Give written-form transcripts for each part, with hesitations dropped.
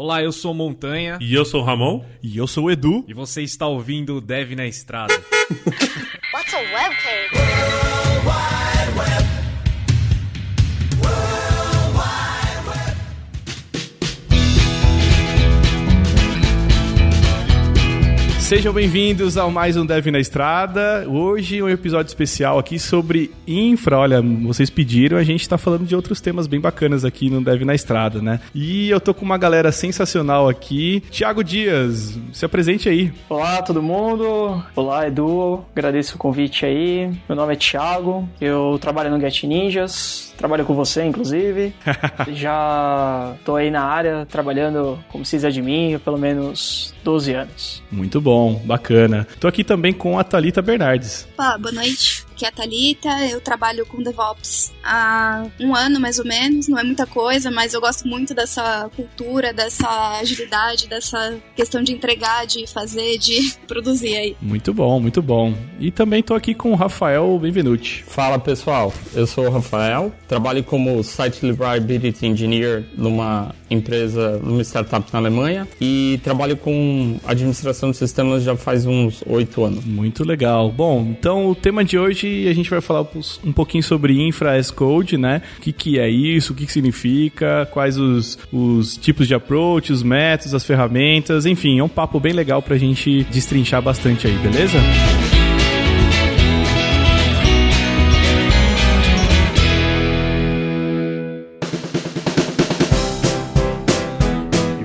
Olá, eu sou Montanha. E eu sou o Ramon. E eu sou o Edu. E você está ouvindo o Dev na Estrada. What's a webcam? Sejam bem-vindos a mais um Dev na Estrada. Hoje um episódio especial aqui sobre infra. Olha, vocês pediram, a gente tá falando de outros temas bem bacanas aqui no Dev na Estrada, né? E eu tô com uma galera sensacional aqui. Thiago Dias, se apresente aí. Olá, todo mundo. Olá, Edu. Agradeço o convite aí. Meu nome é Thiago. Eu trabalho no Get Ninjas. Trabalho com você, inclusive. Já tô aí na área, trabalhando como sysadmin há pelo menos 12 anos. Muito bom, bacana. Tô aqui também com a Thalita Bernardes. Opa, boa noite. Aqui é a Thalita, eu trabalho com DevOps há um ano mais ou menos, não é muita coisa, mas eu gosto muito dessa cultura, dessa agilidade, dessa questão de entregar, de fazer, de produzir aí. Muito bom, muito bom. E também tô aqui com o Rafael Benvenuti. Fala pessoal, eu sou o Rafael, trabalho como Site Reliability Engineer numa empresa, numa startup na Alemanha e trabalho com administração de sistemas já faz uns 8 anos. Muito legal. Bom, então o tema de hoje a gente vai falar um pouquinho sobre Infra as Code, né? O que é isso, o que significa, quais os tipos de approach, os métodos, as ferramentas, enfim, é um papo bem legal pra gente destrinchar bastante aí, beleza?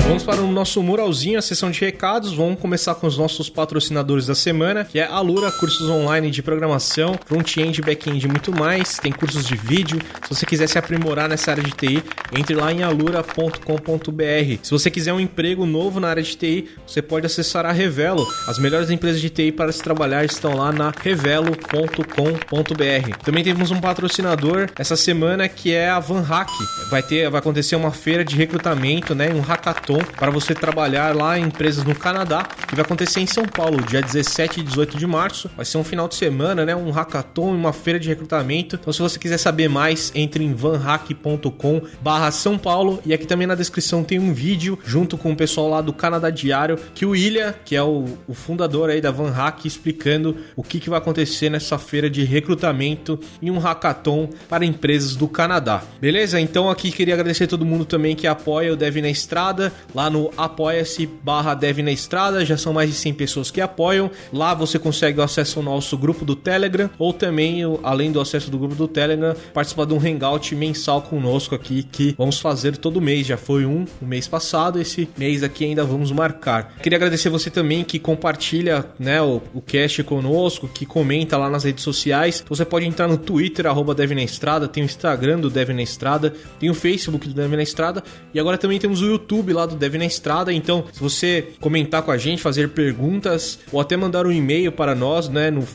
Vamos para o nosso muralzinho, a sessão de recados. Vamos começar com os nossos patrocinadores da semana, que é a Alura, cursos online de programação, front-end, back-end e muito mais. Tem cursos de vídeo. Se você quiser se aprimorar nessa área de TI, entre lá em alura.com.br. Se você quiser um emprego novo na área de TI, você pode acessar a Revelo. As melhores empresas de TI para se trabalhar estão lá na revelo.com.br. Também temos um patrocinador essa semana, que é a VanHack. Vai acontecer uma feira de recrutamento, né, um hackathon para você trabalhar lá em empresas no Canadá, que vai acontecer em São Paulo, dia 17 e 18 de março. Vai ser um final de semana, né? Um hackathon e uma feira de recrutamento. Então, se você quiser saber mais, entre em vanhack.com/São Paulo. E aqui também na descrição tem um vídeo junto com o pessoal lá do Canadá Diário, que o Ilha, que é o fundador aí da VanHack, explicando o que vai acontecer nessa feira de recrutamento e um hackathon para empresas do Canadá. Beleza? Então aqui queria agradecer a todo mundo também que apoia o Dev na Estrada. Lá no apoia-se/Dev na Estrada, já são mais de 100 pessoas que apoiam. Lá você consegue o acesso ao nosso grupo do Telegram, ou também, além do acesso do grupo do Telegram, participar de um hangout mensal conosco aqui, que vamos fazer todo mês. Já foi o mês passado, esse mês aqui ainda vamos marcar. Queria agradecer você também que compartilha, né, o cast conosco, que comenta lá nas redes sociais. Você pode entrar no Twitter, @Dev na Estrada, tem o Instagram do Dev na Estrada, tem o Facebook do Dev na Estrada, e agora também temos o YouTube lá do Dev na Estrada. Então, se você comentar com a gente, fazer perguntas ou até mandar um e-mail para nós, né, no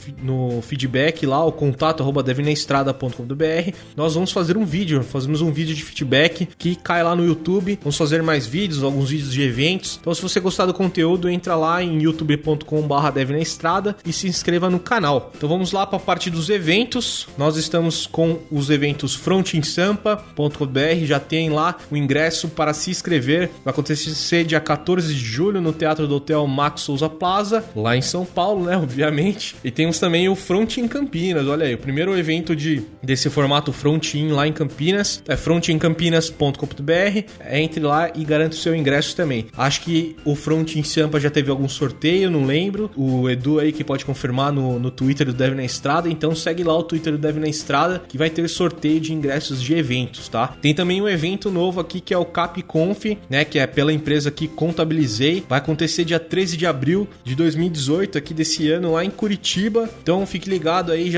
feedback lá, o contato@devnaestrada.com.br, nós vamos fazer um vídeo, fazemos um vídeo de feedback que cai lá no YouTube. Vamos fazer mais vídeos, alguns vídeos de eventos. Então, se você gostar do conteúdo, entra lá em youtube.com/devnaestrada e se inscreva no canal. Então, vamos lá para a parte dos eventos. Nós estamos com os eventos frontinsampa.com.br, já tem lá o ingresso para se inscrever. Vai acontecer dia 14 de julho no Teatro do Hotel Max Souza Plaza, lá em São Paulo, né, obviamente. E temos também o Front in Campinas, olha aí, o primeiro evento desse formato Front in lá em Campinas, é frontincampinas.com.br. Entre lá e garante o seu ingresso também. Acho que o Front in Sampa já teve algum sorteio, não lembro. O Edu aí que pode confirmar no Twitter do Dev na Estrada, então segue lá o Twitter do Dev na Estrada, que vai ter sorteio de ingressos de eventos, tá? Tem também um evento novo aqui que é o CapConf, né, que é pela empresa que Contabilizei. Vai acontecer dia 13 de abril de 2018, aqui desse ano, lá em Curitiba. Então fique ligado aí,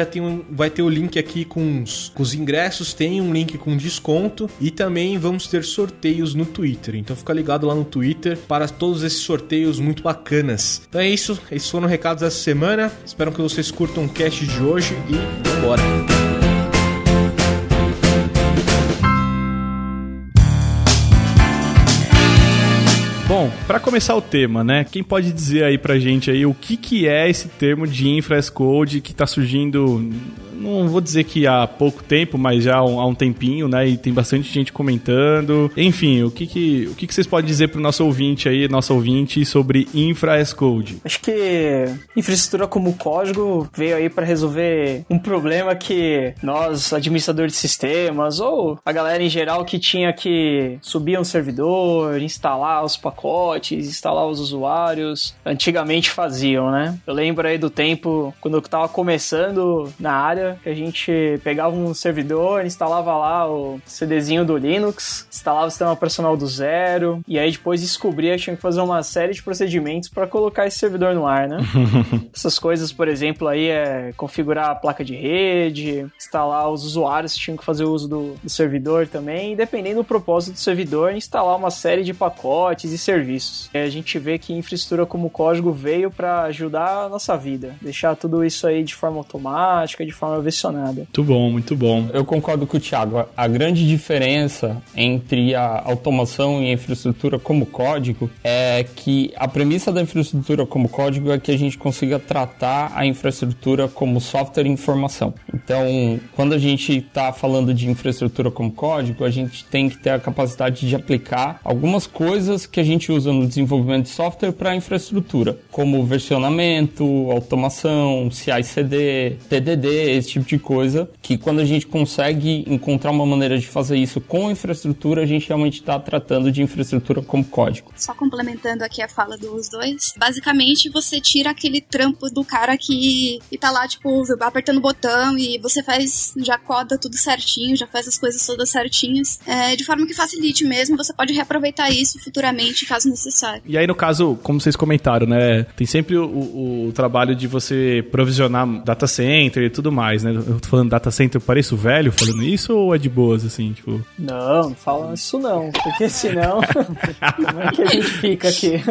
vai ter o link aqui com os ingressos, tem um link com desconto e também vamos ter sorteios no Twitter. Então fica ligado lá no Twitter para todos esses sorteios muito bacanas. Então é isso, esses foram os recados dessa semana. Espero que vocês curtam o cast de hoje e bora! Bom, para começar o tema, né? Quem pode dizer aí pra gente aí o que é esse termo de Infra as Code que tá surgindo, não vou dizer que há pouco tempo, mas já há um tempinho, né? E tem bastante gente comentando. Enfim, o que vocês podem dizer pro nosso ouvinte aí, nosso ouvinte, sobre Infra as Code? Acho que infraestrutura como código veio aí para resolver um problema que nós, administradores de sistemas, ou a galera em geral que tinha que subir um servidor, instalar os pacotes, instalar os usuários, antigamente faziam, né? Eu lembro aí do tempo, quando eu tava começando na área, que a gente pegava um servidor, instalava lá o CDzinho do Linux, instalava o sistema operacional do zero, e aí depois descobria que tinha que fazer uma série de procedimentos para colocar esse servidor no ar, né? Essas coisas, por exemplo, aí é configurar a placa de rede, instalar os usuários que tinham que fazer uso do servidor também, e dependendo do propósito do servidor, instalar uma série de pacotes e serviços. E a gente vê que infraestrutura como código veio para ajudar a nossa vida, deixar tudo isso aí de forma automática, de forma versionada. Muito bom, muito bom. Eu concordo com o Thiago. A grande diferença entre a automação e a infraestrutura como código é que a premissa da infraestrutura como código é que a gente consiga tratar a infraestrutura como software e informação. Então, quando a gente está falando de infraestrutura como código, a gente tem que ter a capacidade de aplicar algumas coisas que a gente usa no desenvolvimento de software para a infraestrutura, como versionamento, automação, CI/CD, TDD, esse tipo de coisa, que quando a gente consegue encontrar uma maneira de fazer isso com a infraestrutura, a gente realmente está tratando de infraestrutura como código. Só complementando aqui a fala dos dois, basicamente você tira aquele trampo do cara que tá lá, tipo, apertando o botão e você já coda tudo certinho, já faz as coisas todas certinhas, de forma que facilite mesmo, você pode reaproveitar isso futuramente, caso necessário. E aí, no caso, como vocês comentaram, né, tem sempre o trabalho de você provisionar data center e tudo mais, né? Eu tô falando data center, eu pareço velho falando isso ou é de boas, assim, tipo... Não fala isso não, porque senão como é que a gente fica aqui?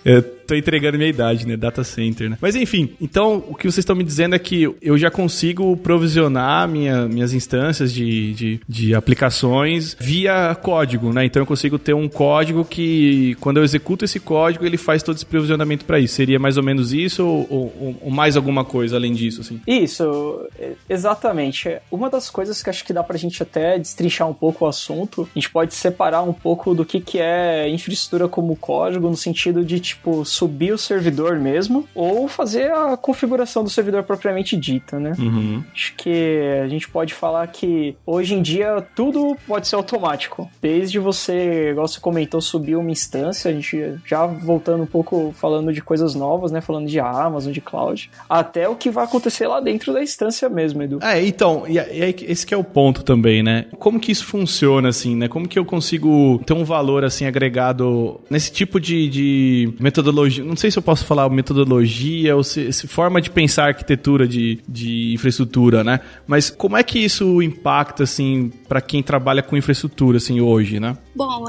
Eu tô entregando minha idade, né? Data center, né? Mas enfim, então o que vocês estão me dizendo é que eu já consigo provisionar minhas instâncias de aplicações via código, né? Então eu consigo ter um código que, quando eu executo esse código, ele faz todo esse provisionamento para isso. Seria mais ou menos isso ou mais alguma coisa além disso, assim? Isso, exatamente. Uma das coisas que acho que dá pra gente até destrinchar um pouco o assunto, a gente pode separar um pouco do que é infraestrutura como código, no sentido de, tipo, subir o servidor mesmo, ou fazer a configuração do servidor propriamente dita, né? Uhum. Acho que a gente pode falar que hoje em dia tudo pode ser automático. Desde você, igual você comentou, subir uma instância, a gente já voltando um pouco falando de coisas novas, né? Falando de Amazon, de cloud, até o que vai acontecer lá dentro da instância mesmo, Edu. Então, e aí esse que é o ponto também, né? Como que isso funciona, assim, né? Como que eu consigo ter um valor, assim, agregado nesse tipo de metodologia? Não sei se eu posso falar metodologia ou se forma de pensar arquitetura de infraestrutura, né? Mas como é que isso impacta, assim, para quem trabalha com infraestrutura, assim, hoje, né? Bom,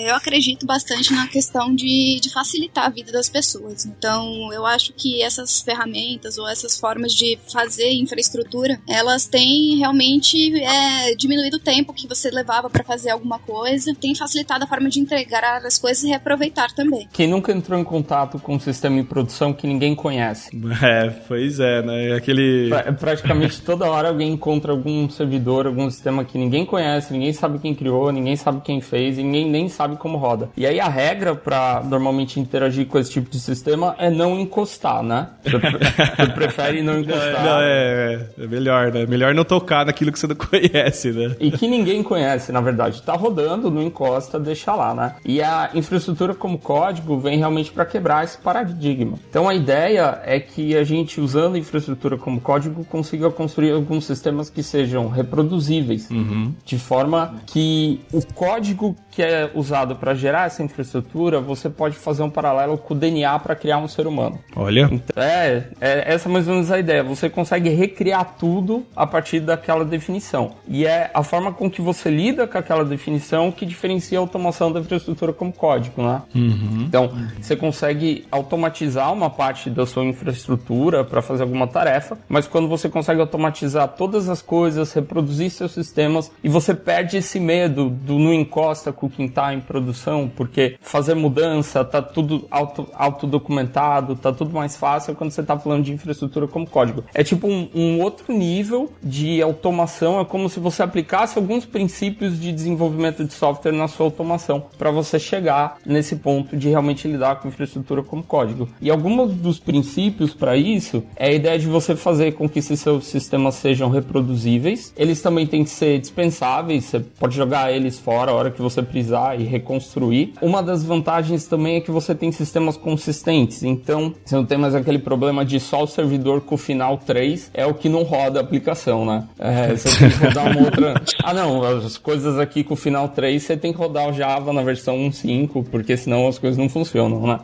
eu acredito bastante na questão de facilitar a vida das pessoas. Então, eu acho que essas ferramentas ou essas formas de fazer infraestrutura, elas têm realmente diminuído o tempo que você levava para fazer alguma coisa, tem facilitado a forma de entregar as coisas e reaproveitar também. Quem nunca entrou em contato com um sistema em produção que ninguém conhece? Pois é, né? Praticamente toda hora alguém encontra algum servidor, algum sistema que ninguém conhece, ninguém sabe quem criou, ninguém sabe quem fez, e ninguém nem sabe como roda. E aí a regra para normalmente interagir com esse tipo de sistema é não encostar, né? Você prefere não encostar. Não, é melhor, né? Melhor não tocar naquilo que você não conhece, né? E que ninguém conhece, na verdade. Tá rodando, não encosta, deixa lá, né? E a infraestrutura como código vem realmente para quebrar esse paradigma. Então a ideia é que a gente, usando a infraestrutura como código, consiga construir alguns sistemas que sejam reproduzíveis, de forma que o código que é usado para gerar essa infraestrutura, você pode fazer um paralelo com o DNA para criar um ser humano. Olha. Então, essa é mais ou menos a ideia. Você consegue recriar tudo a partir daquela definição. E é a forma com que você lida com aquela definição que diferencia a automação da infraestrutura como código, né? Então, você consegue automatizar uma parte da sua infraestrutura para fazer alguma tarefa, mas quando você consegue automatizar todas as coisas, reproduzir seus sistemas, e você perde esse medo do não encosta com quem tá em produção, porque fazer mudança, tá tudo autodocumentado, tá tudo mais fácil quando você tá falando de infraestrutura como código. É tipo um outro nível de automação, é como se você aplicasse alguns princípios de desenvolvimento de software na sua automação, para você chegar nesse ponto de realmente lidar com infraestrutura como código. E alguns dos princípios para isso é a ideia de você fazer com que esses seus sistemas sejam reproduzíveis. Eles também têm que ser dispensáveis, você pode jogar eles fora a hora que você precisar e reconstruir. Uma das vantagens também é que você tem sistemas consistentes, então você não tem mais aquele problema de só o servidor com o final 3 é o que não roda a aplicação, né? Você tem que rodar uma outra... as coisas aqui com o final 3 você tem que rodar o Java na versão 1.5, porque senão as coisas não funcionam, né?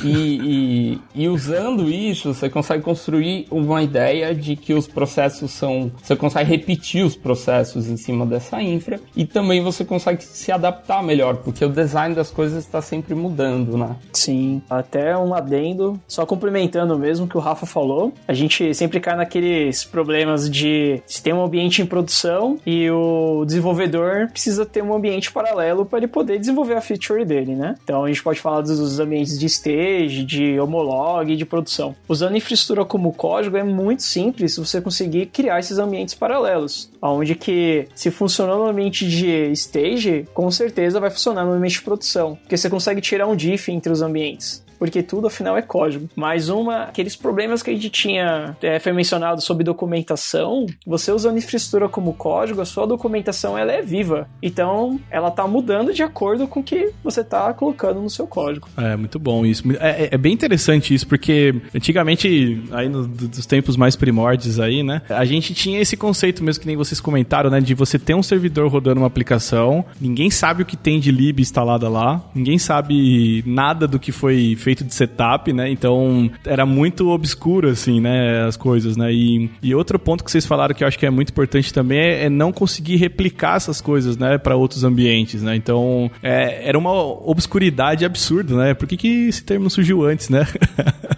E usando isso, você consegue construir uma ideia de que os processos são... Você consegue repetir os processos em cima dessa infra e também você consegue se adaptar melhor, porque o design das coisas está sempre mudando, né? Sim, até um adendo, só complementando mesmo o que o Rafa falou, a gente sempre cai naqueles problemas de se tem um ambiente em produção e o desenvolvedor precisa ter um ambiente paralelo para ele poder desenvolver a feature dele, né? Então a gente pode falar dos ambientes de stage, de homolog, de produção. Usando infraestrutura como código é muito simples você conseguir criar esses ambientes paralelos, onde que se funcionou no ambiente de stage, com certeza vai funcionar no ambiente de produção, porque você consegue tirar um diff entre os ambientes. Porque tudo, afinal, é código. Mais aqueles problemas que a gente tinha foi mencionado sobre documentação, você usando infraestrutura como código, a sua documentação ela é viva. Então, ela tá mudando de acordo com o que você tá colocando no seu código. É, muito bom isso. É bem interessante isso, porque antigamente, aí dos tempos mais primórdios aí, né, a gente tinha esse conceito mesmo que nem vocês comentaram, né, de você ter um servidor rodando uma aplicação, ninguém sabe o que tem de lib instalada lá, ninguém sabe nada do que foi feito de setup, né? Então era muito obscuro, assim, né? As coisas, né? E outro ponto que vocês falaram que eu acho que é muito importante também é não conseguir replicar essas coisas, né? Para outros ambientes, né? Então era uma obscuridade absurda, né? Por que esse termo surgiu antes, né?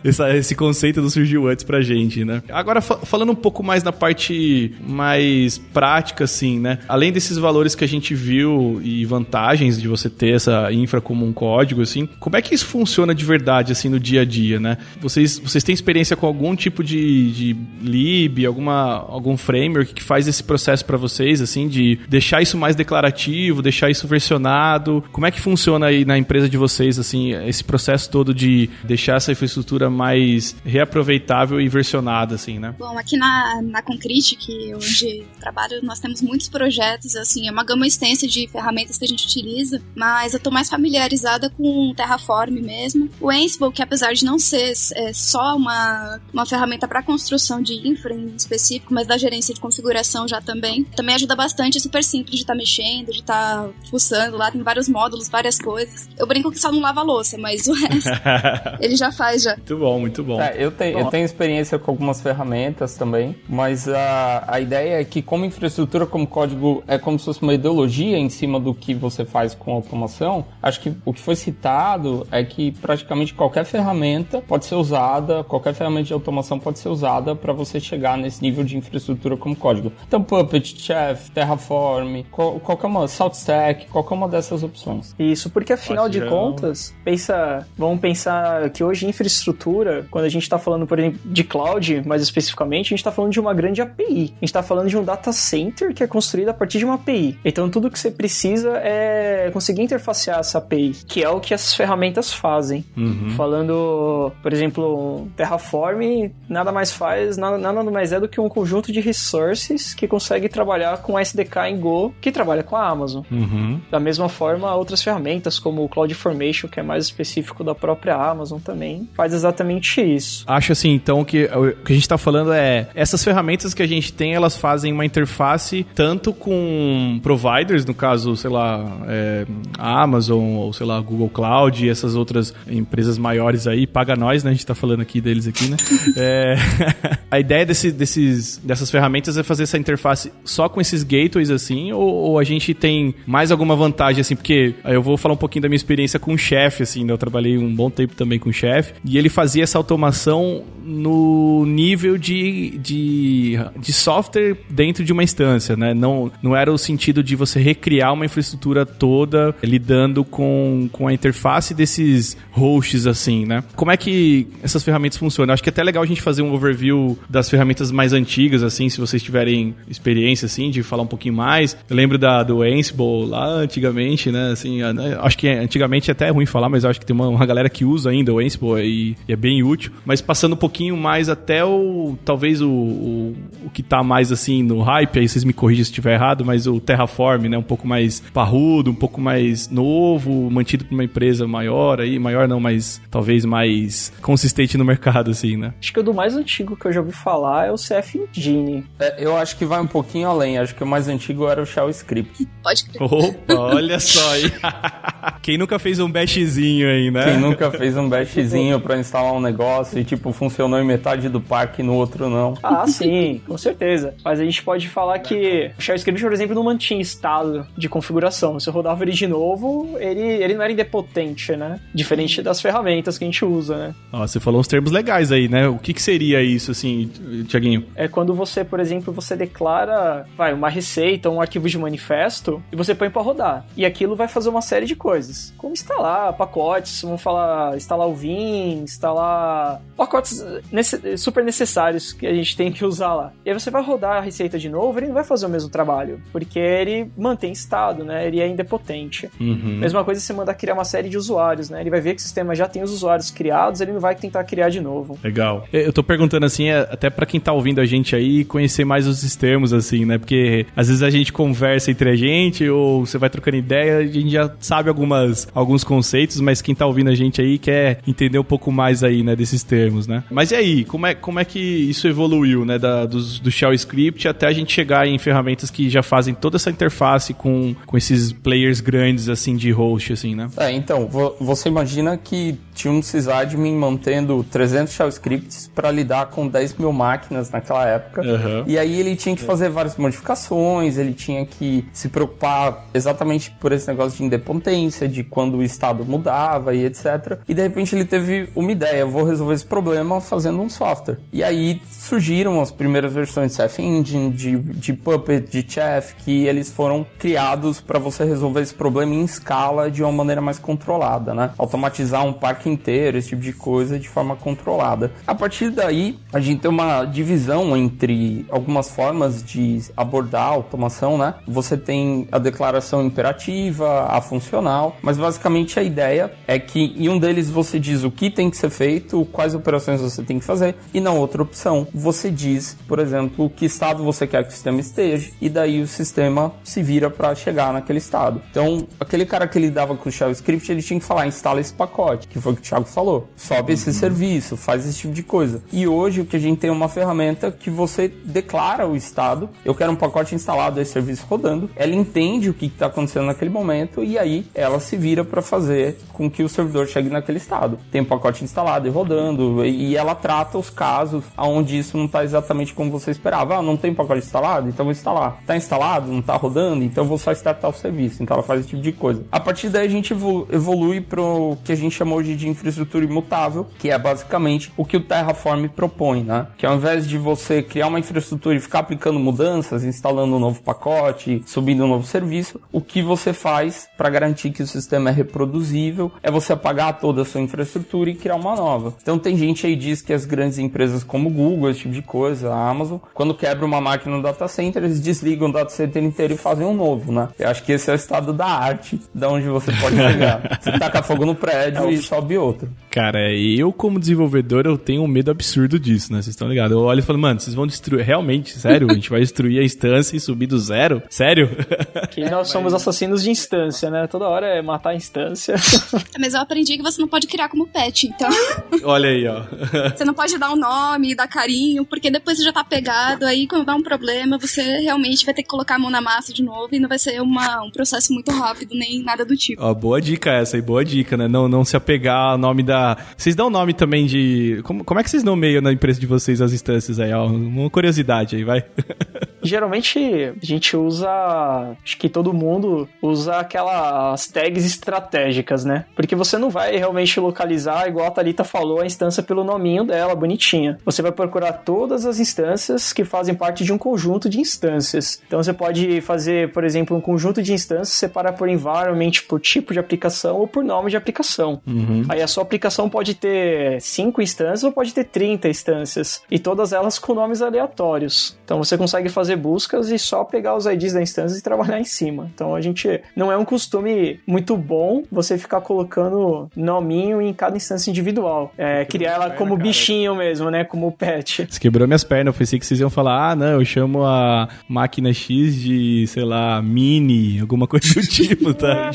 Esse conceito não surgiu antes pra gente, né? Agora, falando um pouco mais na parte mais prática, assim, né? Além desses valores que a gente viu e vantagens de você ter essa infra como um código, assim, como é que isso funciona de verdade, assim, no dia a dia, né? Vocês têm experiência com algum tipo de lib, algum framework que faz esse processo pra vocês, assim, de deixar isso mais declarativo, deixar isso versionado? Como é que funciona aí na empresa de vocês, assim, esse processo todo de deixar essa infraestrutura mais reaproveitável e versionada, assim, né? Bom, aqui na Concrete, que onde eu trabalho, nós temos muitos projetos, assim, é uma gama extensa de ferramentas que a gente utiliza, mas eu tô mais familiarizada com o Terraform mesmo. O Ansible, que apesar de não ser só uma ferramenta para construção de infra em específico, mas da gerência de configuração já também ajuda bastante, é super simples de estar mexendo, de estar fuçando lá, tem vários módulos, várias coisas. Eu brinco que só não lava a louça, mas o resto ele já faz já. Muito bom, muito bom. Eu tenho experiência com algumas ferramentas também, mas a ideia é que como infraestrutura, como código, é como se fosse uma ideologia em cima do que você faz com automação. Acho que o que foi citado é que praticamente qualquer ferramenta pode ser usada, qualquer ferramenta de automação pode ser usada para você chegar nesse nível de infraestrutura como código. Então, Puppet, Chef, Terraform, qualquer uma, SaltStack, qualquer uma dessas opções. Isso, porque afinal de contas, vamos pensar que hoje infraestrutura, quando a gente está falando, por exemplo, de cloud, mais especificamente, a gente está falando de uma grande API. A gente está falando de um data center que é construído a partir de uma API. Então, tudo que você precisa é conseguir interfacear essa API, que é o que essas ferramentas fazem. Falando, por exemplo, Terraform nada mais é do que um conjunto de resources que consegue trabalhar com SDK em Go, que trabalha com a Amazon. Da mesma forma, outras ferramentas como o CloudFormation, que é mais específico da própria Amazon também, faz exatamente isso. Acho assim, então, que o que a gente está falando é essas ferramentas que a gente tem, elas fazem uma interface tanto com providers, no caso, sei lá, a Amazon ou, sei lá, Google Cloud e essas outras empresas maiores aí, paga nós, né? A gente tá falando aqui deles aqui, né? A ideia dessas ferramentas é fazer essa interface só com esses gateways, assim, ou a gente tem mais alguma vantagem, assim, porque eu vou falar um pouquinho da minha experiência com o Chef, assim, né? Eu trabalhei um bom tempo também com o Chef, e ele fazia essa automação no nível de software dentro de uma instância, né? Não era o sentido de você recriar uma infraestrutura toda lidando com a interface desses hosts, assim, né? Como é que essas ferramentas funcionam? Acho que é até legal a gente fazer um overview das ferramentas mais antigas, assim, se vocês tiverem experiência, assim, de falar um pouquinho mais. Eu lembro do Ansible lá antigamente, né? Assim, acho que antigamente é até ruim falar, mas eu acho que tem uma galera que usa ainda o Ansible e é bem útil. Mas passando um pouquinho mais até talvez o que tá mais, assim, no hype, aí vocês me corrigem se estiver errado, mas o Terraform, né? Um pouco mais parrudo, um pouco mais novo, mantido por uma empresa maior aí, maior não, mas talvez mais consistente no mercado, assim, né? Acho que o do mais antigo que eu já ouvi falar é o CF Engine. Eu acho que vai um pouquinho além. Acho que o mais antigo era o Shell Script. Pode crer. Opa, olha só aí. Quem nunca fez um bashzinho aí, né? Quem nunca fez um bashzinho pra instalar um negócio e, tipo, funcionou em metade do parque e no outro não. Ah, sim, com certeza. Mas a gente pode falar que o Shell Script, por exemplo, não mantinha estado de configuração. Se eu rodava ele de novo, ele não era idempotente, né? Diferente das ferramentas que a gente usa, né? Ó, você falou uns termos legais aí, né? O que seria isso, assim, Thiaguinho? É quando você, por exemplo, você declara uma receita, um arquivo de manifesto e você põe pra rodar. E aquilo vai fazer uma série de coisas. Como instalar pacotes, vamos falar, instalar o Vim, instalar pacotes super necessários que a gente tem que usar lá. E aí você vai rodar a receita de novo, ele não vai fazer o mesmo trabalho, porque ele mantém estado, né? Ele é indepotente. Mesma coisa se você mandar criar uma série de usuários, né? Ele vai ver que o sistema já tem os usuários criados, ele não vai tentar criar de novo. Legal. Eu tô perguntando assim, até pra quem tá ouvindo a gente aí, conhecer mais os termos, assim, né? Porque às vezes a gente conversa entre a gente, ou você vai trocando ideia, a gente já sabe alguns conceitos, mas quem tá ouvindo a gente aí quer entender um pouco mais aí, né, desses termos, né? Mas e aí, como é que isso evoluiu, né, do Shell Script até a gente chegar em ferramentas que já fazem toda essa interface com esses players grandes, assim, de host, assim, né? Então, você imagina que tinha um sysadmin mantendo 300 Shell Scripts para lidar com 10 mil máquinas naquela época. E aí ele tinha que fazer várias modificações, ele tinha que se preocupar exatamente por esse negócio de indepotência, de quando o estado mudava e etc. E de repente ele teve uma ideia, eu vou resolver esse problema fazendo um software. E aí surgiram as primeiras versões de CF Engine, de Puppet, de Chef, que eles foram criados para você resolver esse problema em escala de uma maneira mais controlada, né? Automatizar um parque inteiro, esse tipo de coisa de forma controlada. A partir daí, a gente tem uma divisão entre algumas formas de abordar a automação, né? Você tem a declaração imperativa, a funcional, mas basicamente a ideia é que em um deles você diz o que tem que ser feito, quais operações você tem que fazer, e na outra opção você diz, por exemplo, que estado você quer que o sistema esteja, e daí o sistema se vira para chegar naquele estado. Então, aquele cara que lidava com o Shell Script, ele tinha que falar, instala esse pacote, que foi o que o Thiago falou, sobe esse serviço, faz esse tipo de coisa. E hoje o que a gente tem é uma ferramenta que você declara o estado, eu quero um pacote instalado, esse serviço rodando, ela entende o que está acontecendo naquele momento e aí ela se vira para fazer com que o servidor chegue naquele estado. Tem um pacote instalado e rodando e ela trata os casos onde isso não está exatamente como você esperava. Não tem pacote instalado? Então vou instalar. Está instalado? Não está rodando? Então vou só startar o serviço. Então ela faz esse tipo de coisa. A partir daí a gente evolui para o que a gente chama hoje de infraestrutura imutável, que é basicamente o que o Terraform propõe, né? Que ao invés de você criar uma infraestrutura e ficar aplicando mudanças, instalando um novo pacote, subindo um novo serviço, o que você faz para garantir que o sistema é reproduzível é você apagar toda a sua infraestrutura e criar uma nova. Então tem gente aí que diz que as grandes empresas como Google, esse tipo de coisa, a Amazon, quando quebra uma máquina no data center, eles desligam o data center inteiro e fazem um novo, né? Eu acho que esse é o estado da arte, da onde você pode chegar. Você taca fogo no prédio e sobe outro. Cara, eu como desenvolvedor, eu tenho um medo absurdo disso, né? Vocês estão ligados? Eu olho e falo, mano, vocês vão destruir, realmente, sério? A gente vai destruir a instância e subir do zero? Sério? Que nós somos assassinos de instância, né? Toda hora é matar a instância. Mas eu aprendi que você não pode criar como pet, então... Olha aí, ó. Você não pode dar um nome, dar carinho, porque depois você já tá pegado, aí quando dá um problema, você realmente vai ter que colocar a mão na massa de novo e não vai ser um processo muito rápido, nem nada do tipo. Ó, boa dica essa aí, boa dica, né? Não se apegar ao nome da Vocês dão nome também de... Como é que vocês nomeiam na empresa de vocês as instâncias aí? Ó, uma curiosidade aí, vai. Geralmente a gente usa, acho que todo mundo usa aquelas tags estratégicas, né? Porque você não vai realmente localizar, igual a Thalita falou, a instância pelo nominho dela, bonitinha. Você vai procurar todas as instâncias que fazem parte de um conjunto de instâncias. Então você pode fazer, por exemplo, um conjunto de instâncias, separar por environment, por tipo de aplicação ou por nome de aplicação. Aí a sua aplicação pode ter 5 instâncias ou pode ter 30 instâncias. E todas elas com nomes aleatórios. Então você consegue fazer buscas e só pegar os IDs da instância e trabalhar em cima. Então a gente... Não é um costume muito bom você ficar colocando nominho em cada instância individual. Criar ela como bichinho mesmo, né? Como pet. Você quebrou minhas pernas. Eu pensei que vocês iam falar, não, eu chamo a máquina X de, sei lá, Mini, alguma coisa do tipo, tá?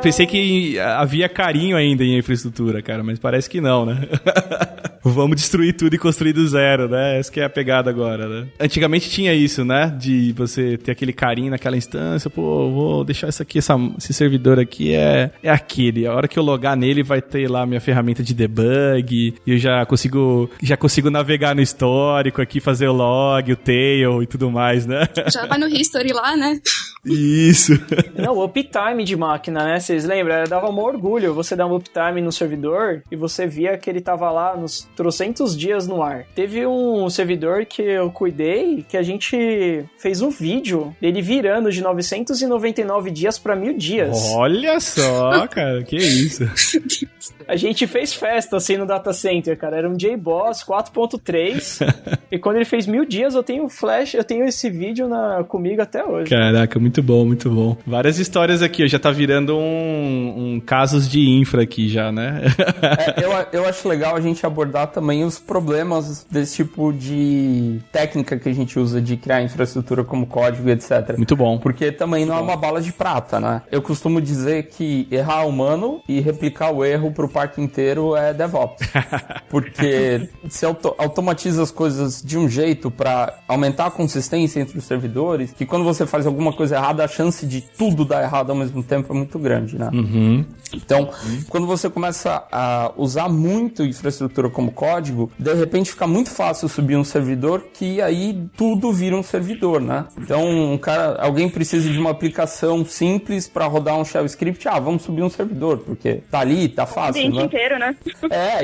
Pensei que havia carinho ainda em infraestrutura, cara, mas parece que não, né? Vamos destruir tudo e construir do zero, né? Essa que é a pegada agora, né? Antigamente tinha isso, né? De você ter aquele carinho naquela instância. Pô, vou deixar isso aqui, esse servidor aqui é aquele. A hora que eu logar nele vai ter lá minha ferramenta de debug. E eu já consigo navegar no histórico aqui, fazer o log, o tail e tudo mais, né? Já vai no history lá, né? Isso. Não, o uptime de máquina, né? Vocês lembram? Dava um orgulho você dar um uptime no servidor e você via que ele tava lá nos trocentos dias no ar. Teve um servidor que eu cuidei que a gente fez um vídeo dele virando de 999 dias pra 1000 dias. Olha só, cara, que isso. A gente fez festa assim no data center, cara. Era um JBoss 4.3 e quando ele fez 1000 dias eu tenho esse vídeo comigo até hoje. Caraca, muito bom, muito bom. Várias histórias aqui, ó, já tá virando um casos de infra aqui já, né? Eu acho legal a gente abordar também os problemas desse tipo de técnica que a gente usa de criar infraestrutura como código, etc. Muito bom. Porque também não é uma bala de prata, né? Eu costumo dizer que errar é humano e replicar o erro pro parque inteiro é DevOps. Porque se automatiza as coisas de um jeito para aumentar a consistência entre os servidores, que quando você faz alguma coisa errada, a chance de tudo dar errado ao mesmo tempo é muito grande, né? Então, quando você começa a usar muito infraestrutura como código, de repente fica muito fácil subir um servidor que aí tudo vira um servidor, né? Então, alguém precisa de uma aplicação simples para rodar um shell script, vamos subir um servidor, porque tá ali, tá fácil, o ambiente inteiro, né?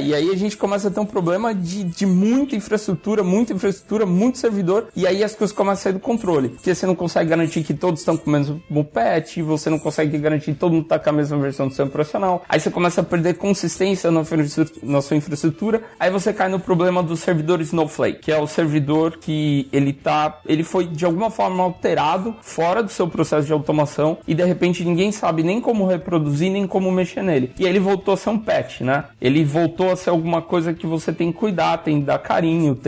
E aí a gente começa a ter um problema de muita infraestrutura, muito servidor, e aí as coisas começam a sair do controle, porque você não consegue garantir que todos estão com o mesmo patch, você não consegue garantir que todo mundo está com a mesma versão do sistema operacional, aí você começa a perder consistência na sua infraestrutura, aí você cai no problema do servidor Snowflake, que é o servidor que ele foi de alguma forma alterado fora do seu processo de automação e de repente ninguém sabe nem como reproduzir, nem como mexer nele. E aí ele voltou a ser um patch, né? Ele voltou a ser alguma coisa que você tem que cuidar, tem que dar carinho,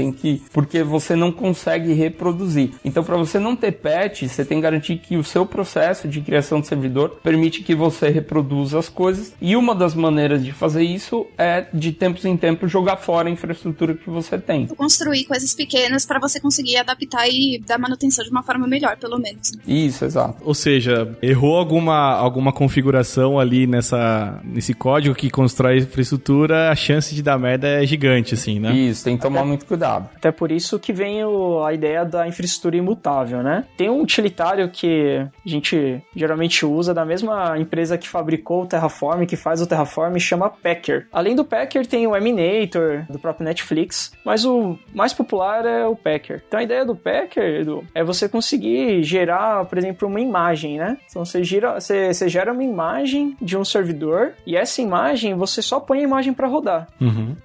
porque você não consegue reproduzir. Então, para você não ter patch, você tem que garantir que o seu processo de criação de servidor permite que você reproduza as coisas, e uma das maneiras de fazer isso é, de tempos em tempos, jogar fora a infraestrutura que você tem. Construir coisas pequenas para você conseguir adaptar e dar manutenção de uma forma melhor, pelo menos. Isso, exato. Ou seja, errou alguma configuração ali nesse código que constrói a infraestrutura, a chance de dar merda é gigante, assim, né? Isso, tem que tomar muito cuidado. Até por isso que vem a ideia da infraestrutura imutável, né? Tem um utilitário que a gente geralmente usa da mesma empresa que fabricou o Terraform, que faz o Terraform, chama Packer. Além do Packer tem o Eminator, do próprio Netflix, mas o mais popular é o Packer. Então a ideia do Packer, Edu, é você conseguir gerar, por exemplo, uma imagem, né? Então você gera uma imagem de um servidor e essa imagem você só põe a imagem para rodar.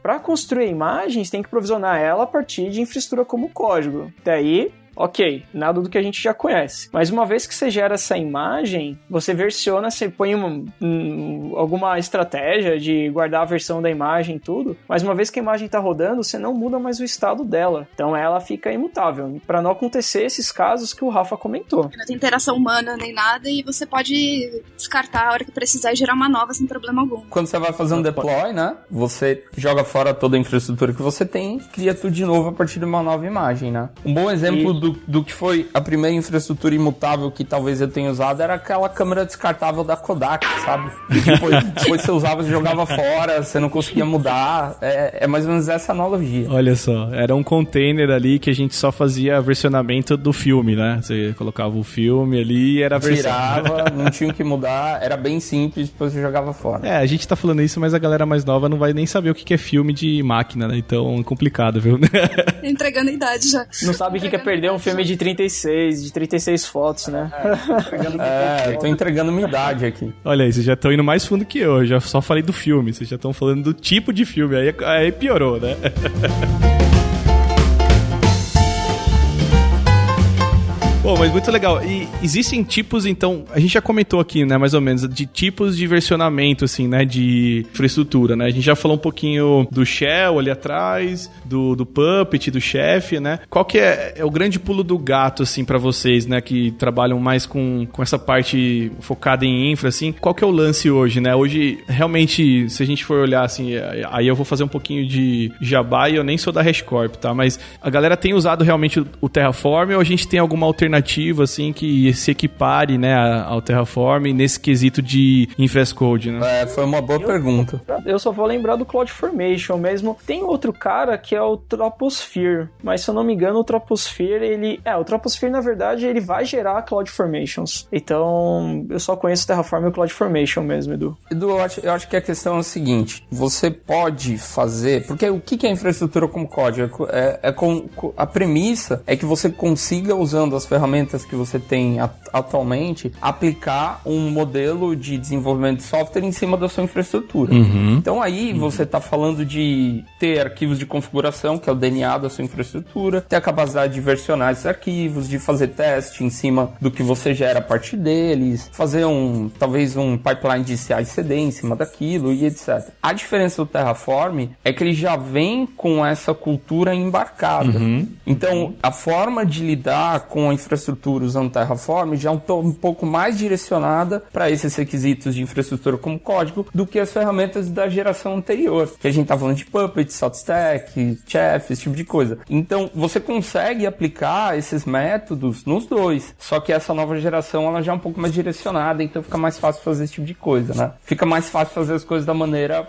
Para construir a imagem, você tem que provisionar ela a partir de infraestrutura como código. Daí, ok, nada do que a gente já conhece. Mas uma vez que você gera essa imagem, você versiona, você põe alguma estratégia de guardar a versão da imagem e tudo, mas uma vez que a imagem está rodando, você não muda mais o estado dela. Então ela fica imutável, para não acontecer esses casos que o Rafa comentou. Não tem interação humana nem nada e você pode descartar a hora que precisar e gerar uma nova sem problema algum. Quando você vai fazer um deploy, né, você joga fora toda a infraestrutura que você tem e cria tudo de novo a partir de uma nova imagem, né? Um bom exemplo do que foi a primeira infraestrutura imutável que talvez eu tenha usado, era aquela câmera descartável da Kodak, sabe? Depois você usava, você jogava fora, você não conseguia mudar. É mais ou menos essa analogia. Olha só, era um container ali que a gente só fazia versionamento do filme, né? Você colocava o filme ali e era a versão. Tirava, não tinha o que mudar, era bem simples, depois você jogava fora. A gente tá falando isso, mas a galera mais nova não vai nem saber o que é filme de máquina, né? Então é complicado, viu? Entregando a idade já. Não sabe o que é perder um filme de 36 fotos, né? Tô entregando minha idade aqui. Olha aí, vocês já estão indo mais fundo que eu já só falei do filme, vocês já estão falando do tipo de filme, aí piorou, né? Pô, mas muito legal. E existem tipos, então, a gente já comentou aqui, né, mais ou menos, de tipos de versionamento, assim, né, de infraestrutura, né? A gente já falou um pouquinho do Shell ali atrás, do Puppet, do Chef, né? Qual que é o grande pulo do gato, assim, pra vocês, né, que trabalham mais com essa parte focada em infra, assim? Qual que é o lance hoje, né? Hoje, realmente, se a gente for olhar, assim, aí eu vou fazer um pouquinho de jabá e eu nem sou da HashiCorp, tá? Mas a galera tem usado realmente o Terraform ou a gente tem alguma alternativa, assim, que se equipare, né, ao Terraform nesse quesito de InfraCode, né? Foi uma boa pergunta. Eu só vou lembrar do CloudFormation mesmo. Tem outro cara que é o Troposphere, mas se eu não me engano o Troposphere, o Troposphere, na verdade, ele vai gerar CloudFormations. Então, eu só conheço o Terraform e o CloudFormation mesmo, Edu. Edu, eu acho que a questão é a seguinte, você pode fazer, porque o que é infraestrutura como código? A premissa é que você consiga, usando as ferramentas que você tem atualmente, aplicar um modelo de desenvolvimento de software em cima da sua infraestrutura. Então aí você está falando de ter arquivos de configuração, que é o DNA da sua infraestrutura, ter a capacidade de versionar esses arquivos, de fazer teste em cima do que você gera a partir deles, fazer talvez um pipeline de CI/CD em cima daquilo e etc. A diferença do Terraform é que ele já vem com essa cultura embarcada. Então, a forma de lidar com a infraestrutura usando Terraform já é um pouco mais direcionada para esses requisitos de infraestrutura como código do que as ferramentas da geração anterior, que a gente tá falando de Puppet, SaltStack, Chef, esse tipo de coisa. Então, você consegue aplicar esses métodos nos dois, só que essa nova geração ela já é um pouco mais direcionada, então fica mais fácil fazer esse tipo de coisa, né? Fica mais fácil fazer as coisas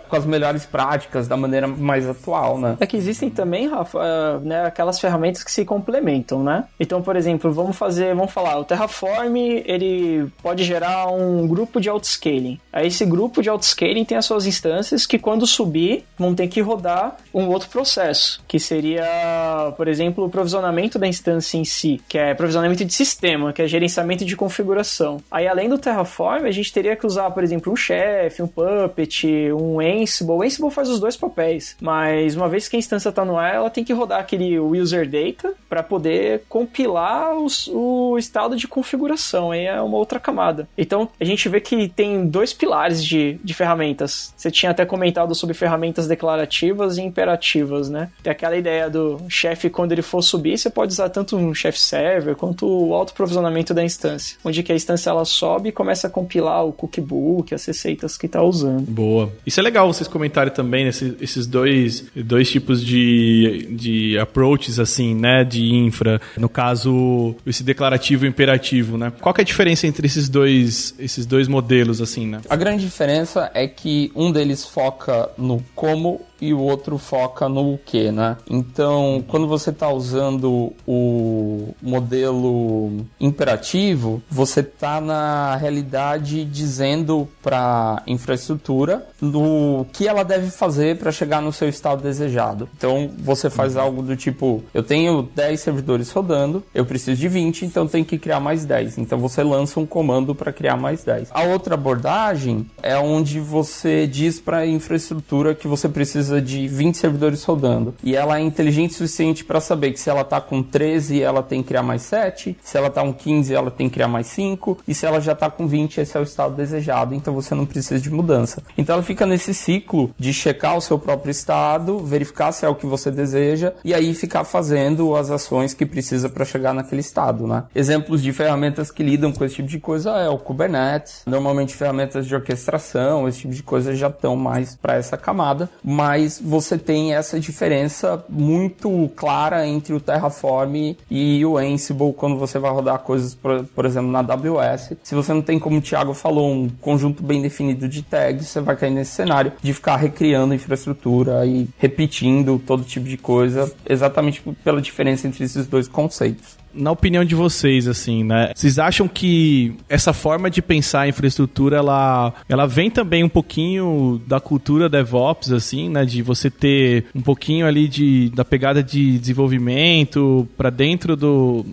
com as melhores práticas, da maneira mais atual, né? É que existem também, Rafa, né, aquelas ferramentas que se complementam, né? Então, por exemplo, vamos falar, o Terraform, ele pode gerar um grupo de autoscaling. Aí esse grupo de autoscaling tem as suas instâncias que quando subir, vão ter que rodar um outro processo, que seria, por exemplo, o provisionamento da instância em si, que é provisionamento de sistema, que é gerenciamento de configuração. Aí, além do Terraform, a gente teria que usar, por exemplo, um Chef, um Puppet, um Ansible. O Ansible faz os dois papéis, mas uma vez que a instância está no ar, ela tem que rodar aquele user data para poder compilar o estado de configuração. Aí é uma outra camada. Então, a gente vê que tem dois pilares de ferramentas. Você tinha até comentado sobre ferramentas declarativas e imperativas, né? Tem aquela ideia do Chef, quando ele for subir, você pode usar tanto um Chef Server quanto o autoprovisionamento da instância, onde que a instância ela sobe e começa a compilar o cookbook, as receitas que está usando. Boa. Isso é legal vocês comentarem também esses dois tipos de approaches, assim, né, de infra. No caso, esse declarativo e imperativo, né? Qual que é a diferença entre esses dois modelos, assim, né? A grande diferença é que um deles foca no como e o outro foca no que, né? Então, quando você está usando o modelo imperativo, você está, na realidade, dizendo para a infraestrutura do que ela deve fazer para chegar no seu estado desejado. Então, você faz algo do tipo, eu tenho 10 servidores rodando, eu preciso de 20, então tenho que criar mais 10. Então, você lança um comando para criar mais 10. A outra abordagem é onde você diz para a infraestrutura que você precisa de 20 servidores rodando. E ela é inteligente o suficiente para saber que se ela está com 13, ela tem que criar mais 7. Se ela está com 15, ela tem que criar mais 5. E se ela já está com 20, esse é o estado desejado. Então você não precisa de mudança. Então ela fica nesse ciclo de checar o seu próprio estado, verificar se é o que você deseja e aí ficar fazendo as ações que precisa para chegar naquele estado. mercado, né? Exemplos de ferramentas que lidam com esse tipo de coisa é o Kubernetes. Normalmente ferramentas de orquestração, esse tipo de coisa já estão mais para essa camada, mas você tem essa diferença muito clara entre o Terraform e o Ansible quando você vai rodar coisas, por exemplo, na AWS. Se você não tem, como o Thiago falou, um conjunto bem definido de tags, você vai cair nesse cenário de ficar recriando infraestrutura e repetindo todo tipo de coisa, exatamente pela diferença entre esses dois conceitos. Na opinião de vocês, assim, né? Vocês acham que essa forma de pensar a infraestrutura, ela vem também um pouquinho da cultura DevOps, assim, né? De você ter um pouquinho ali da pegada de desenvolvimento para dentro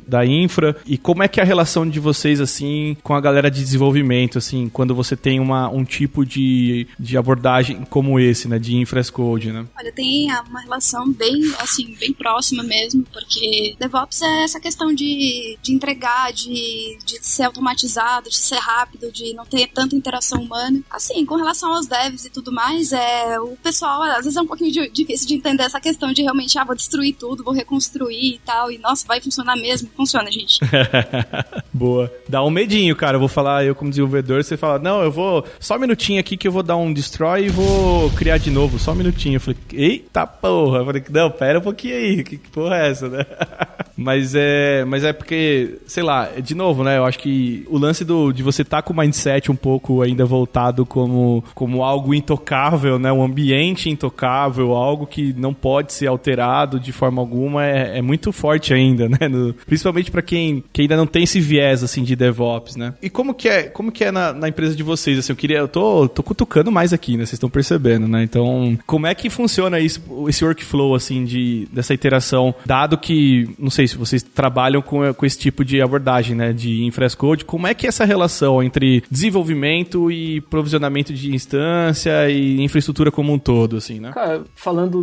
da infra. E como é que é a relação de vocês, assim, com a galera de desenvolvimento, assim, quando você tem um tipo de abordagem como esse, né? De infra as code, né? Olha, tem uma relação bem, assim, bem próxima mesmo, porque DevOps é essa questão de entregar, de ser automatizado, de ser rápido, de não ter tanta interação humana. Assim, com relação aos devs e tudo mais, o pessoal, às vezes é um pouquinho difícil de entender essa questão de realmente, vou destruir tudo, vou reconstruir e tal, e nossa, vai funcionar mesmo. Funciona, gente. Boa. Dá um medinho, cara. Eu vou falar, eu como desenvolvedor, você fala, não, eu vou, só um minutinho aqui que eu vou dar um destroy e vou criar de novo, só um minutinho. Eu falei, eita porra. Eu falei, não, pera um pouquinho aí, que porra é essa, né? Mas é porque, sei lá, de novo, né? Eu acho que o lance de você estar com o mindset um pouco ainda voltado como algo intocável, né? Um ambiente intocável, algo que não pode ser alterado de forma alguma, é muito forte ainda, né? Principalmente para quem ainda não tem esse viés, assim, de DevOps, né? E como que é na empresa de vocês? Assim, eu tô cutucando mais aqui, né? Vocês estão percebendo, né? Então, como é que funciona esse workflow, assim, dessa iteração, dado que, não sei se vocês trabalham com esse tipo de abordagem, né, de infra as code, como é que é essa relação entre desenvolvimento e provisionamento de instância e infraestrutura como um todo, assim, né? Cara, falando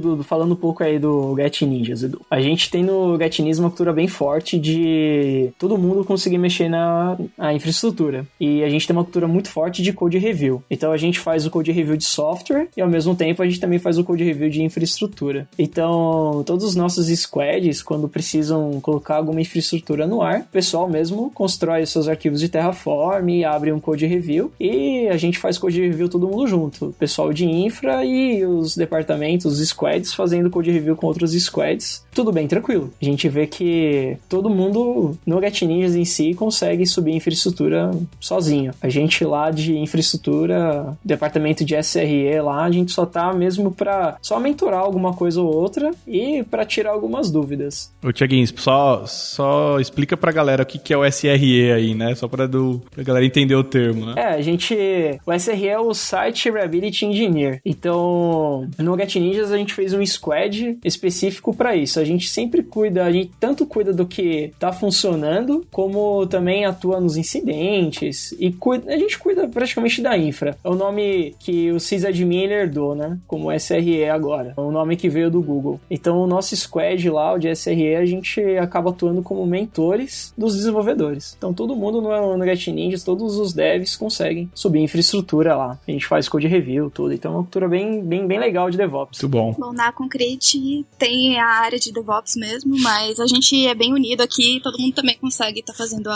um pouco aí do Get Ninjas, Edu. A gente tem no Get Ninjas uma cultura bem forte de todo mundo conseguir mexer na infraestrutura. E a gente tem uma cultura muito forte de code review. Então a gente faz o code review de software e ao mesmo tempo a gente também faz o code review de infraestrutura. Então, todos os nossos squads, quando precisam colocar alguma infraestrutura no ar, o pessoal mesmo constrói os seus arquivos de Terraform e abre um code review e a gente faz code review todo mundo junto. O pessoal de infra e os departamentos, os squads fazendo code review com outros squads. Tudo bem, tranquilo. A gente vê que todo mundo no Get Ninjas em si consegue subir infraestrutura sozinho. A gente lá de infraestrutura, departamento de SRE lá, a gente só tá mesmo pra só mentorar alguma coisa ou outra e pra tirar algumas dúvidas. Ô Thiaguinho, só explica pra galera o que é o SRE aí, né? Só pra galera entender o termo, né? O SRE é o Site Reliability Engineer. Então, no Get Ninjas a gente fez um squad específico pra isso. A gente sempre cuida, a gente tanto cuida do que tá funcionando, como também atua nos incidentes e a gente cuida praticamente da infra. É o nome que o sysadmin herdou, né? Como SRE agora. É o nome que veio do Google. Então, o nosso squad lá, o de SRE, a gente acaba atuando como mentores dos desenvolvedores. Então, todo mundo no Get Ninjas, todos os devs conseguem subir infraestrutura lá. A gente faz code review, tudo. Então, é uma cultura bem legal de DevOps. Muito bom. Bom, na Concrete tem a área de DevOps mesmo, mas a gente é bem unido aqui, todo mundo também consegue estar fazendo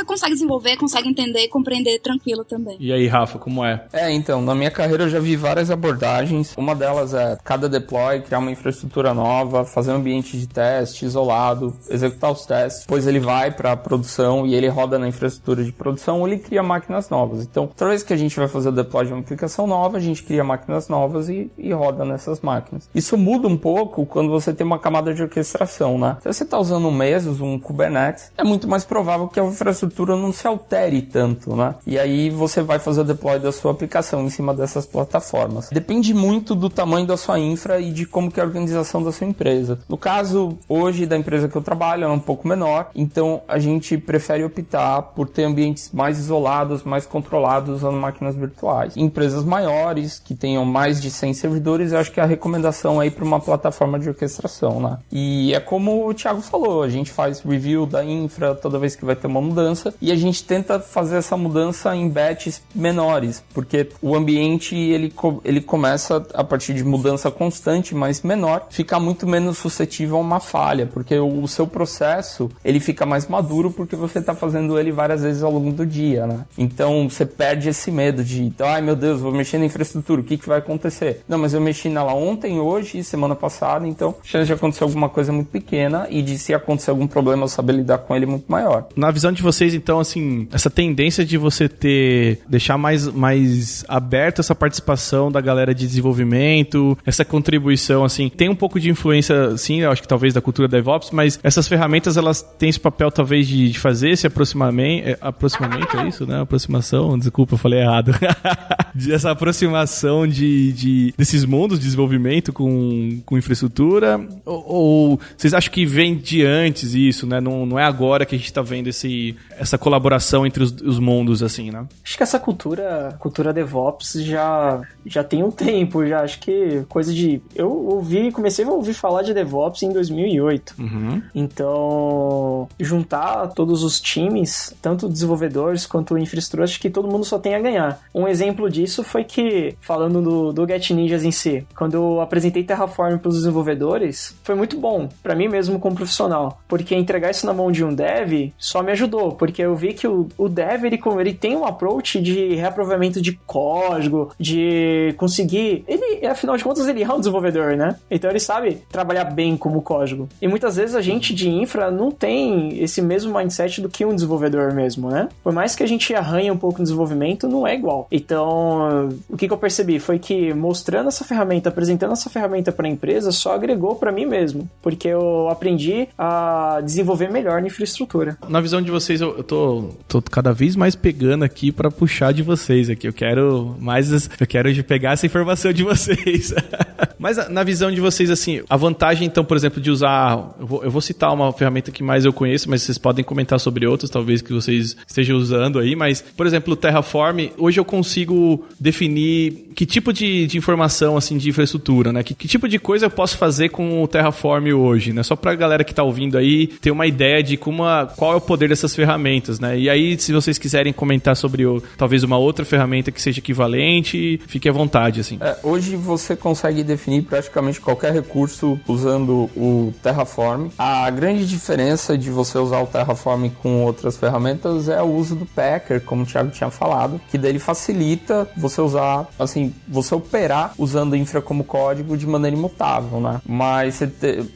consegue desenvolver, consegue entender e compreender tranquilo também. E aí, Rafa, como é? Então, na minha carreira eu já vi várias abordagens. Uma delas é cada deploy, criar uma infraestrutura nova, fazer um ambiente de teste isolado, executar os testes, depois ele vai para a produção e ele roda na infraestrutura de produção ou ele cria máquinas novas. Então, toda vez que a gente vai fazer o deploy de uma aplicação nova, a gente cria máquinas novas e roda nessas máquinas. Isso muda um pouco quando você tem uma camada de orquestração, né? Se você está usando um Mesos, um Kubernetes, é muito mais provável que a infraestrutura não se altere tanto, né? E aí você vai fazer o deploy da sua aplicação em cima dessas plataformas. Depende muito do tamanho da sua infra e de como que é a organização da sua empresa. No caso, hoje, da empresa que eu trabalho, é um pouco menor, então a gente prefere optar por ter ambientes mais isolados, mais controlados, usando máquinas virtuais. Em empresas maiores, que tenham mais de 100 servidores, eu acho que a recomendação é ir para uma plataforma de orquestração, né? E é como o Thiago falou, a gente faz review da infra toda vez que vai ter uma mudança e a gente tenta fazer essa mudança em batches menores, porque o ambiente ele começa a partir de mudança constante, mas menor, ficar muito menos suscetível a uma falha, porque o Então, o seu processo, ele fica mais maduro porque você está fazendo ele várias vezes ao longo do dia, né? Então, você perde esse medo de, ai meu Deus, vou mexer na infraestrutura, o que vai acontecer? Não, mas eu mexi nela ontem, hoje, semana passada, então a chance de acontecer alguma coisa é muito pequena e de se acontecer algum problema eu saber lidar com ele é muito maior. Na visão de vocês, então, assim, essa tendência de você deixar mais aberto essa participação da galera de desenvolvimento, essa contribuição, assim, tem um pouco de influência, sim, eu acho que talvez da cultura DevOps, mas essas ferramentas, elas têm esse papel, talvez, de fazer esse aproximamento, é isso, né? Aproximação, desculpa, eu falei errado. Essa aproximação desses mundos de desenvolvimento com infraestrutura, ou vocês acham que vem de antes isso, né? Não é agora que a gente tá vendo essa colaboração entre os mundos, assim, né? Acho que essa cultura DevOps já tem um tempo, já acho que coisa de... Eu comecei a ouvir falar de DevOps em 2008. Uhum. Então, juntar todos os times, tanto desenvolvedores quanto infraestrutura, acho que todo mundo só tem a ganhar. Um exemplo disso foi que, falando do Get Ninjas em si, quando eu apresentei Terraform para os desenvolvedores, foi muito bom, para mim mesmo como profissional, porque entregar isso na mão de um dev só me ajudou, porque eu vi que o dev, ele tem um approach de reaprovamento de código, de conseguir... Ele, afinal de contas, ele é um desenvolvedor, né? Então ele sabe trabalhar bem como código. E muitas vezes a gente de infra não tem esse mesmo mindset do que um desenvolvedor mesmo, né? Por mais que a gente arranhe um pouco no desenvolvimento, não é igual. Então, o que eu percebi foi que mostrando essa ferramenta, apresentando essa ferramenta para a empresa, só agregou para mim mesmo, porque eu aprendi a desenvolver melhor na infraestrutura. Na visão de vocês, eu tô cada vez mais pegando aqui para puxar de vocês aqui. Eu quero pegar essa informação de vocês. Mas na visão de vocês, assim, a vantagem, então, por exemplo, de usar... Eu vou citar uma ferramenta que mais eu conheço, mas vocês podem comentar sobre outras, talvez, que vocês estejam usando aí. Mas, por exemplo, o Terraform, hoje eu consigo definir que tipo de informação, assim, de infraestrutura, né? Que tipo de coisa eu posso fazer com o Terraform hoje, né? Só pra galera que tá ouvindo aí ter uma ideia de qual é o poder dessas ferramentas, né? E aí, se vocês quiserem comentar sobre talvez uma outra ferramenta que seja equivalente, fique à vontade, assim. Hoje você consegue definir praticamente qualquer recurso usando o Terraform. A grande diferença de você usar o Terraform com outras ferramentas é o uso do Packer, como o Thiago tinha falado, que daí ele facilita você usar, assim, você operar usando infra como código de maneira imutável, né? Mas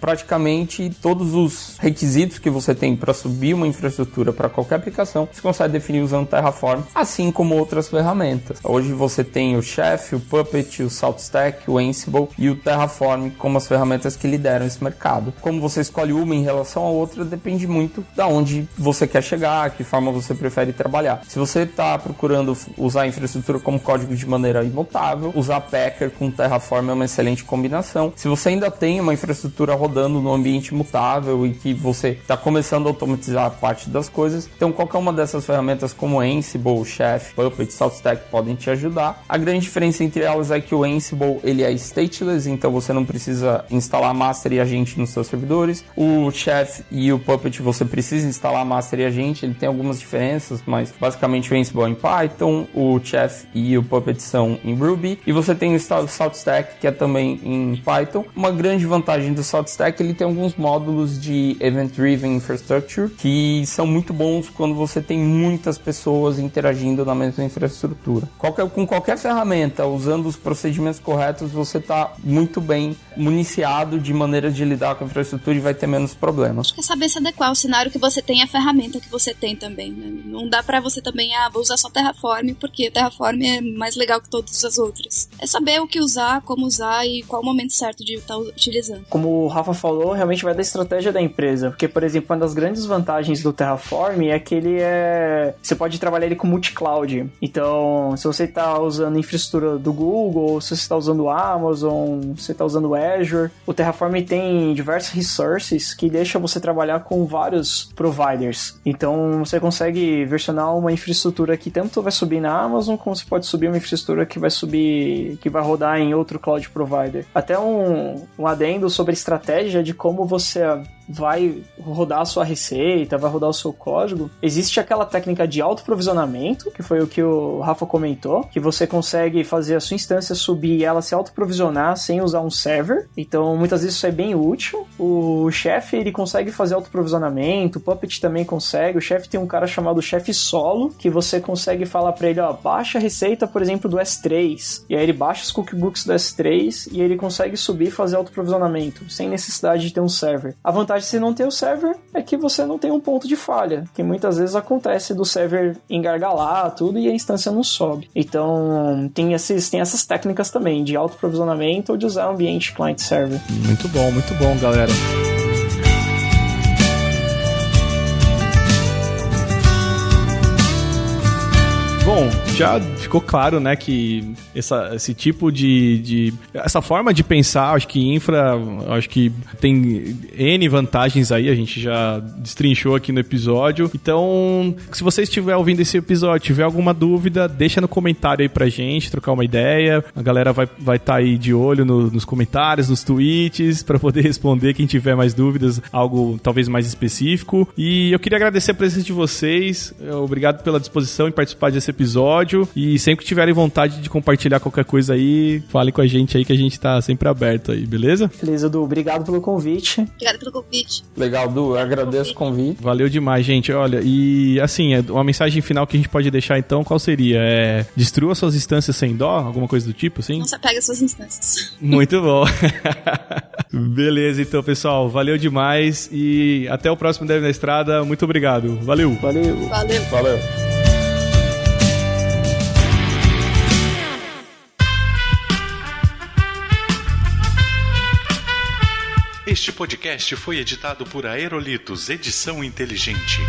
praticamente todos os requisitos que você tem para subir uma infraestrutura para qualquer aplicação, você consegue definir usando o Terraform, assim como outras ferramentas. Hoje você tem o Chef, o Puppet, o SaltStack, o Ansible e o Terraform como as ferramentas que lideram esse mercado. Como você escolhe uma em relação à outra, depende muito da onde você quer chegar, que forma você prefere trabalhar. Se você está procurando usar a infraestrutura como código de maneira imutável, usar Packer com Terraform é uma excelente combinação. Se você ainda tem uma infraestrutura rodando no ambiente imutável e que você está começando a automatizar parte das coisas, então qualquer uma dessas ferramentas como Ansible, Chef, Puppet, SaltStack podem te ajudar. A grande diferença entre elas é que o Ansible ele é stateless, então você não precisa instalar master e agente nos seus servidores. O Chef e o Puppet você precisa instalar master e agente, ele tem algumas diferenças, mas basicamente o Ansible é em Python, o Chef e o Puppet são em Ruby, e você tem o SaltStack que é também em Python. Uma grande vantagem do SaltStack, ele tem alguns módulos de Event Driven Infrastructure que são muito bons quando você tem muitas pessoas interagindo na mesma infraestrutura. Com qualquer ferramenta, usando os procedimentos corretos, você está muito bem municiado de maneira de lidar com a infraestrutura e vai ter menos problemas. É saber se adequar ao cenário que você tem e a ferramenta que você tem também, né? Não dá pra você também, vou usar só Terraform, porque Terraform é mais legal que todas as outras. É saber o que usar, como usar e qual o momento certo de estar utilizando. Como o Rafa falou, realmente vai da estratégia da empresa, porque, por exemplo, uma das grandes vantagens do Terraform é que você pode trabalhar ele com multi-cloud. Então, se você está usando infraestrutura do Google, se você está usando o Amazon, se você está usando o Azure, o Terraform tem diversos resources que deixam você trabalhar com vários providers. Então, você consegue versionar uma infraestrutura que tanto vai subir na Amazon, como você pode subir uma infraestrutura que vai rodar em outro cloud provider. Até um adendo sobre estratégia de como você vai rodar a sua receita, vai rodar o seu código, existe aquela técnica de autoprovisionamento, que foi o que o Rafa comentou, que você consegue fazer a sua instância subir e ela se autoprovisionar sem usar um server. Então, muitas vezes isso é bem útil. O Chef, ele consegue fazer autoprovisionamento, o Puppet também consegue. O Chef tem um cara chamado Chef Solo, que você consegue falar pra ele, ó, baixa a receita, por exemplo, do S3. E aí ele baixa os cookbooks do S3 e ele consegue subir e fazer autoprovisionamento, sem necessidade de ter um server. A vantagem de você não ter o server é que você não tem um ponto de falha, que muitas vezes acontece do server engargalar tudo e a instância não sobe. Então, tem essas técnicas também, de autoprovisionamento ou de usar ambiente client-server. Muito bom, galera. Bom, já ficou claro, né, que esse tipo essa forma de pensar, acho que infra, acho que tem N vantagens aí, a gente já destrinchou aqui no episódio. Então, se você estiver ouvindo esse episódio, tiver alguma dúvida, deixa no comentário aí pra gente, trocar uma ideia. A galera vai tá aí de olho nos comentários, nos tweets, pra poder responder quem tiver mais dúvidas, algo talvez mais específico. E eu queria agradecer a presença de vocês, obrigado pela disposição em participar desse episódio, e sempre que tiverem vontade de compartilhar qualquer coisa aí, falem com a gente aí que a gente tá sempre aberto aí, beleza? Beleza, Du, obrigado pelo convite. Obrigada pelo convite. Legal, Du, eu agradeço o convite. Valeu demais, gente. Olha, e assim, uma mensagem final que a gente pode deixar então, qual seria? Destrua suas instâncias sem dó? Alguma coisa do tipo, assim? Não se apega às suas instâncias. Muito bom. Beleza, então, pessoal, valeu demais e até o próximo Dev na Estrada. Muito obrigado. Valeu. Valeu. Este podcast foi editado por Aerolitos Edição Inteligente.